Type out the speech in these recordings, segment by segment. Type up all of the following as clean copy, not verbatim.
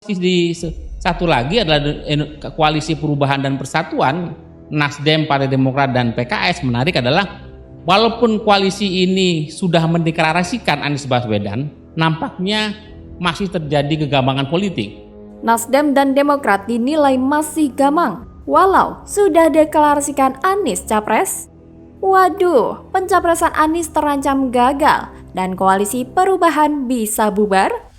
Satu lagi adalah koalisi perubahan dan persatuan Nasdem, Partai Demokrat dan PKS. Menarik adalah walaupun koalisi ini sudah mendeklarasikan Anies Baswedan, nampaknya masih terjadi kegambangan politik. Nasdem dan Demokrat dinilai masih gamang walau sudah deklarasikan Anies capres. Waduh, pencapresan Anies terancam gagal dan koalisi perubahan bisa bubar.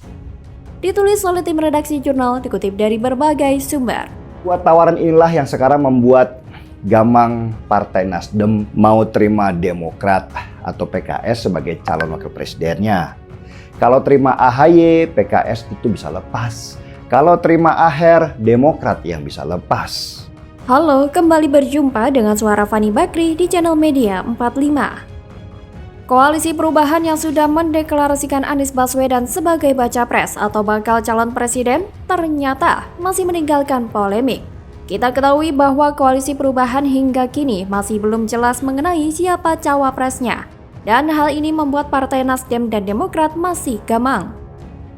Ditulis oleh tim redaksi jurnal, dikutip dari berbagai sumber. Buat tawaran inilah yang sekarang membuat gamang Partai Nasdem mau terima Demokrat atau PKS sebagai calon wakil presidennya. Kalau terima AHY, PKS itu bisa lepas. Kalau terima Aher, Demokrat yang bisa lepas. Halo, kembali berjumpa dengan suara Fani Bakri di channel Media 45. Koalisi perubahan yang sudah mendeklarasikan Anies Baswedan sebagai baca pres atau bakal calon presiden ternyata masih meninggalkan polemik. Kita ketahui bahwa koalisi perubahan hingga kini masih belum jelas mengenai siapa cawapresnya. Dan hal ini membuat Partai Nasdem dan Demokrat masih gamang.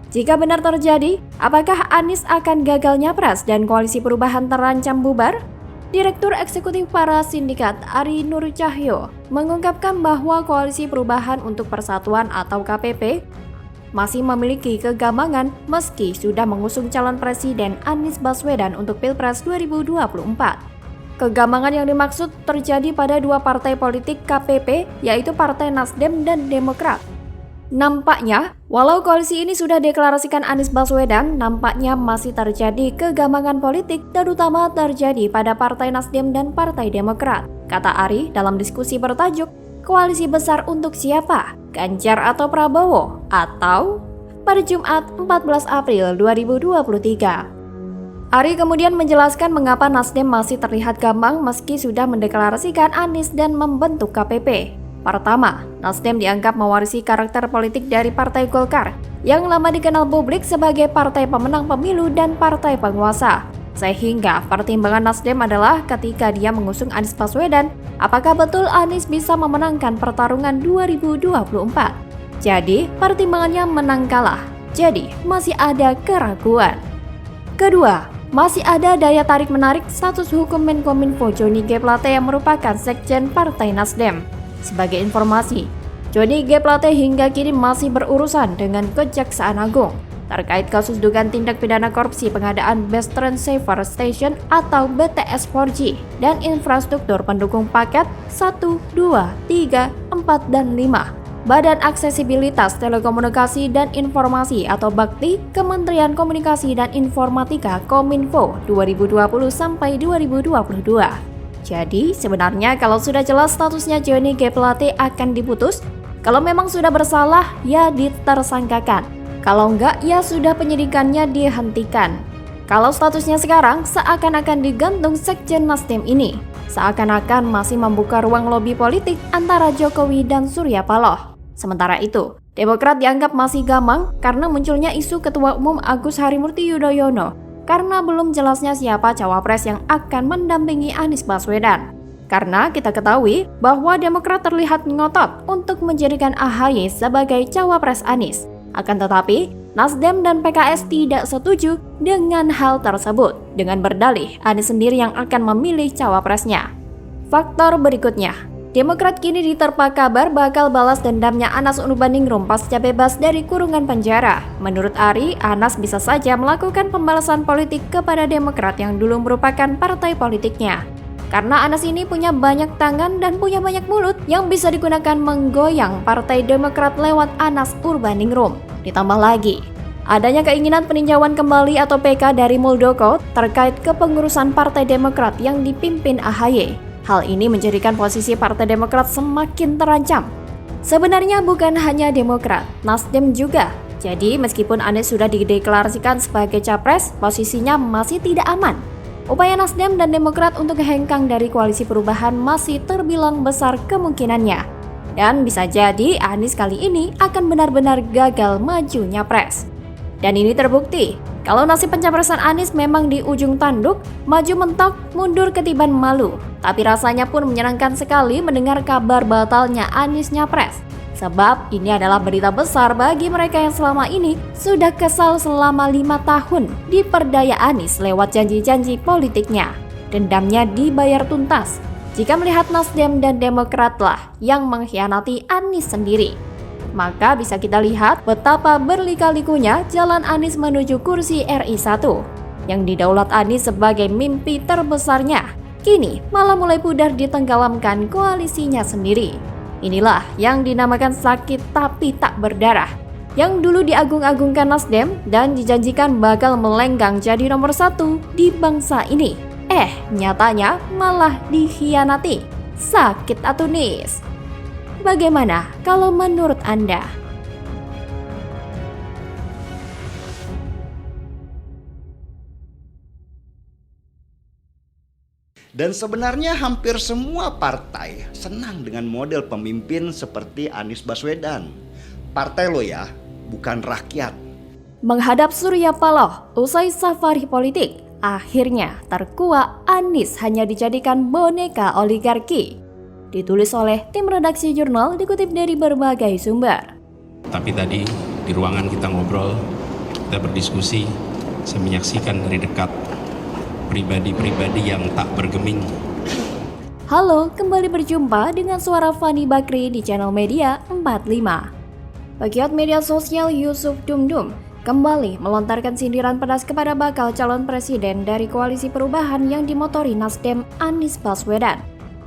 Jika benar terjadi, apakah Anies akan gagal nyapres dan koalisi perubahan terancam bubar? Direktur Eksekutif Para Sindikat Ari Nur Cahyo mengungkapkan bahwa Koalisi Perubahan untuk Persatuan atau KPP masih memiliki kegambangan meski sudah mengusung calon presiden Anies Baswedan untuk Pilpres 2024. Kegambangan yang dimaksud terjadi pada dua partai politik KPP, yaitu Partai Nasdem dan Demokrat. Nampaknya, walau koalisi ini sudah deklarasikan Anies Baswedan, nampaknya masih terjadi kegambangan politik, terutama terjadi pada Partai Nasdem dan Partai Demokrat. Kata Ari dalam diskusi bertajuk, Koalisi Besar Untuk Siapa? Ganjar atau Prabowo? Atau pada Jumat 14 April 2023. Ari kemudian menjelaskan mengapa Nasdem masih terlihat gambang meski sudah mendeklarasikan Anies dan membentuk KPP. Pertama, Nasdem dianggap mewarisi karakter politik dari Partai Golkar yang lama dikenal publik sebagai partai pemenang pemilu dan partai penguasa. Sehingga pertimbangan Nasdem adalah ketika dia mengusung Anies Baswedan, apakah betul Anies bisa memenangkan pertarungan 2024? Jadi, pertimbangannya menang kalah. Jadi, masih ada keraguan. Kedua, masih ada daya tarik-menarik status hukum Menkominfo Johnny G. Plate yang merupakan sekjen Partai Nasdem. Sebagai informasi, Johnny G. Plate hingga kini masih berurusan dengan Kejaksaan Agung terkait kasus dugaan tindak pidana korupsi pengadaan Best Transceiver Station atau BTS 4G dan infrastruktur pendukung paket 1, 2, 3, 4, dan 5. Badan Aksesibilitas Telekomunikasi dan Informasi atau BAKTI Kementerian Komunikasi dan Informatika Kominfo 2020 sampai 2022. Jadi, sebenarnya kalau sudah jelas statusnya Johnny G. Plate akan diputus, kalau memang sudah bersalah, ya ditersangkakan. Kalau enggak, ya sudah penyidikannya dihentikan. Kalau statusnya sekarang, seakan-akan digantung sekjen Nasdem ini. Seakan-akan masih membuka ruang lobi politik antara Jokowi dan Surya Paloh. Sementara itu, Demokrat dianggap masih gamang karena munculnya isu Ketua Umum Agus Harimurti Yudhoyono karena belum jelasnya siapa cawapres yang akan mendampingi Anies Baswedan. Karena kita ketahui bahwa Demokrat terlihat ngotot untuk menjadikan AHY sebagai cawapres Anies. Akan tetapi, Nasdem dan PKS tidak setuju dengan hal tersebut, dengan berdalih Anies sendiri yang akan memilih cawapresnya. Faktor berikutnya, Demokrat kini diterpa kabar bakal balas dendamnya Anas Urbaningrum pasca bebas dari kurungan penjara. Menurut Ari, Anas bisa saja melakukan pembalasan politik kepada Demokrat yang dulu merupakan partai politiknya. Karena Anas ini punya banyak tangan dan punya banyak mulut yang bisa digunakan menggoyang Partai Demokrat lewat Anas Urbaningrum. Ditambah lagi, adanya keinginan peninjauan kembali atau PK dari Muldoko terkait kepengurusan Partai Demokrat yang dipimpin AHY. Hal ini menjadikan posisi Partai Demokrat semakin terancam. Sebenarnya bukan hanya Demokrat, Nasdem juga. Jadi meskipun Anies sudah dideklarasikan sebagai capres, posisinya masih tidak aman. Upaya Nasdem dan Demokrat untuk hengkang dari koalisi perubahan masih terbilang besar kemungkinannya. Dan bisa jadi Anies kali ini akan benar-benar gagal maju nyapres. Dan ini terbukti. Kalau nasib pencapresan Anies memang di ujung tanduk, maju mentok, mundur ketiban malu. Tapi rasanya pun menyenangkan sekali mendengar kabar batalnya Anies nyapres. Sebab ini adalah berita besar bagi mereka yang selama ini sudah kesal selama 5 tahun diperdaya Anies lewat janji-janji politiknya. Dendamnya dibayar tuntas jika melihat Nasdem dan Demokratlah yang mengkhianati Anies sendiri. Maka bisa kita lihat betapa berliku-likunya jalan Anies menuju kursi RI 1 yang didaulat Anies sebagai mimpi terbesarnya. Kini malah mulai pudar ditenggelamkan koalisinya sendiri. Inilah yang dinamakan sakit tapi tak berdarah, yang dulu diagung-agungkan Nasdem dan dijanjikan bakal melenggang jadi nomor 1 di bangsa ini. Nyatanya malah dikhianati. Sakit atuh Nis. Bagaimana kalau menurut Anda? Dan sebenarnya hampir semua partai senang dengan model pemimpin seperti Anies Baswedan. Partai lo ya, bukan rakyat. Menghadap Surya Paloh usai safari politik, akhirnya terkuak Anies hanya dijadikan boneka oligarki. Ditulis oleh tim redaksi jurnal dikutip dari berbagai sumber. Tapi tadi di ruangan kita ngobrol, kita berdiskusi, saya menyaksikan dari dekat pribadi-pribadi yang tak bergeming. Halo, kembali berjumpa dengan suara Fani Bakri di channel Media 45. Pegiat media sosial Yusuf Dumdum kembali melontarkan sindiran pedas kepada bakal calon presiden dari Koalisi Perubahan yang dimotori Nasdem, Anies Baswedan.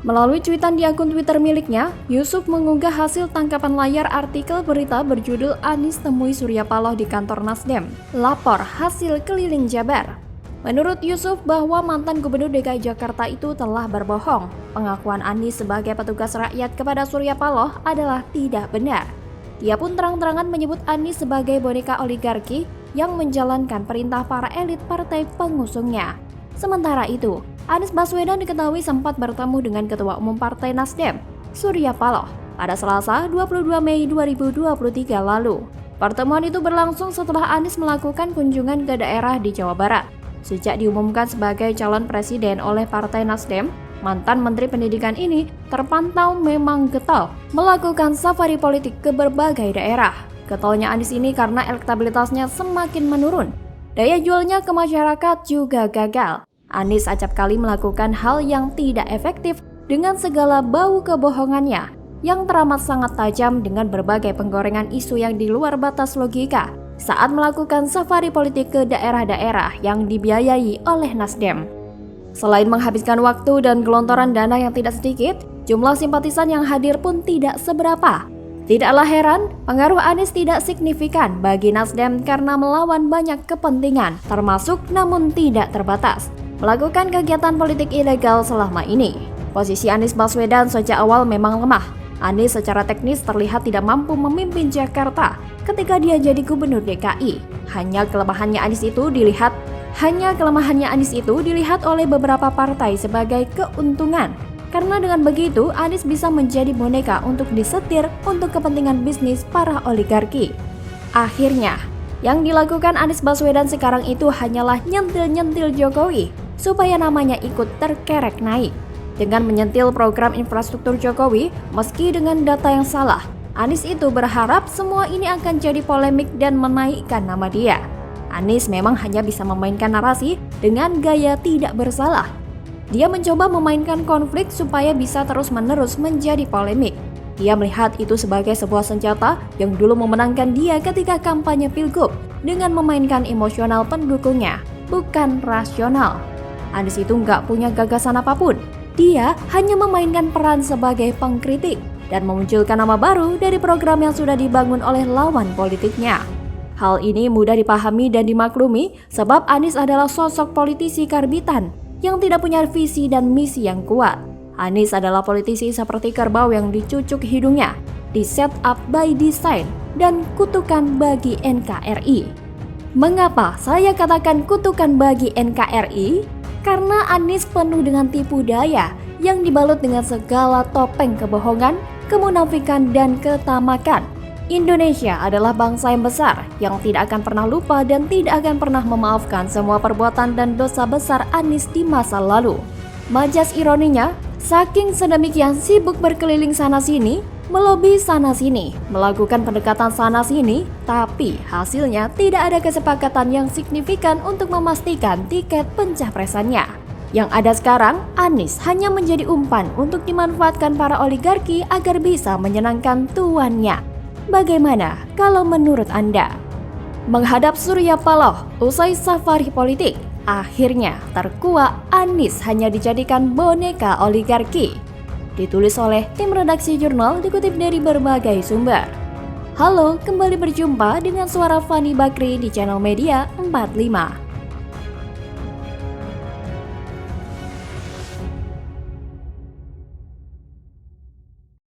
Melalui cuitan di akun Twitter miliknya, Yusuf mengunggah hasil tangkapan layar artikel berita berjudul Anies temui Surya Paloh di kantor Nasdem. Lapor hasil keliling Jabar. Menurut Yusuf bahwa mantan Gubernur DKI Jakarta itu telah berbohong. Pengakuan Anies sebagai petugas rakyat kepada Surya Paloh adalah tidak benar. Dia pun terang-terangan menyebut Anies sebagai boneka oligarki yang menjalankan perintah para elit partai pengusungnya. Sementara itu, Anies Baswedan diketahui sempat bertemu dengan Ketua Umum Partai Nasdem, Surya Paloh, pada Selasa 22 Mei 2023 lalu. Pertemuan itu berlangsung setelah Anies melakukan kunjungan ke daerah di Jawa Barat. Sejak diumumkan sebagai calon presiden oleh Partai Nasdem, mantan Menteri Pendidikan ini terpantau memang getol melakukan safari politik ke berbagai daerah. Getolnya Anies ini karena elektabilitasnya semakin menurun. Daya jualnya ke masyarakat juga gagal. Anies acap kali melakukan hal yang tidak efektif dengan segala bau kebohongannya yang teramat sangat tajam dengan berbagai penggorengan isu yang di luar batas logika saat melakukan safari politik ke daerah-daerah yang dibiayai oleh Nasdem. Selain menghabiskan waktu dan gelontoran dana yang tidak sedikit, jumlah simpatisan yang hadir pun tidak seberapa. Tidaklah heran, pengaruh Anies tidak signifikan bagi Nasdem karena melawan banyak kepentingan, termasuk namun tidak terbatas, melakukan kegiatan politik ilegal selama ini. Posisi Anies Baswedan sejak awal memang lemah. Anies secara teknis terlihat tidak mampu memimpin Jakarta ketika dia jadi gubernur DKI. Hanya kelemahannya Anies itu dilihat oleh beberapa partai sebagai keuntungan. Karena dengan begitu, Anies bisa menjadi boneka untuk disetir untuk kepentingan bisnis para oligarki. Akhirnya, yang dilakukan Anies Baswedan sekarang itu hanyalah nyentil-nyentil Jokowi supaya namanya ikut terkerek naik. Dengan menyentil program infrastruktur Jokowi, meski dengan data yang salah, Anies itu berharap semua ini akan jadi polemik dan menaikkan nama dia. Anies memang hanya bisa memainkan narasi dengan gaya tidak bersalah. Dia mencoba memainkan konflik supaya bisa terus-menerus menjadi polemik. Dia melihat itu sebagai sebuah senjata yang dulu memenangkan dia ketika kampanye Pilgub dengan memainkan emosional pendukungnya, bukan rasional. Anies itu nggak punya gagasan apapun. Dia hanya memainkan peran sebagai pengkritik dan memunculkan nama baru dari program yang sudah dibangun oleh lawan politiknya. Hal ini mudah dipahami dan dimaklumi sebab Anies adalah sosok politisi karbitan yang tidak punya visi dan misi yang kuat. Anies adalah politisi seperti kerbau yang dicucuk hidungnya, di set up by design, dan kutukan bagi NKRI. Mengapa saya katakan kutukan bagi NKRI? Karena Anies penuh dengan tipu daya yang dibalut dengan segala topeng kebohongan, kemunafikan, dan ketamakan. Indonesia adalah bangsa yang besar yang tidak akan pernah lupa dan tidak akan pernah memaafkan semua perbuatan dan dosa besar Anies di masa lalu. Majas ironinya, saking sedemikian sibuk berkeliling sana-sini, Melobi sana-sini, melakukan pendekatan sana-sini, tapi hasilnya tidak ada kesepakatan yang signifikan untuk memastikan tiket pencapresannya. Yang ada sekarang, Anies hanya menjadi umpan untuk dimanfaatkan para oligarki agar bisa menyenangkan tuannya. Bagaimana kalau menurut Anda? Menghadap Surya Paloh usai safari politik, akhirnya terkuak Anies hanya dijadikan boneka oligarki. Ditulis oleh tim redaksi jurnal dikutip dari berbagai sumber. Halo, kembali berjumpa dengan suara Fani Bakri di channel Media 45.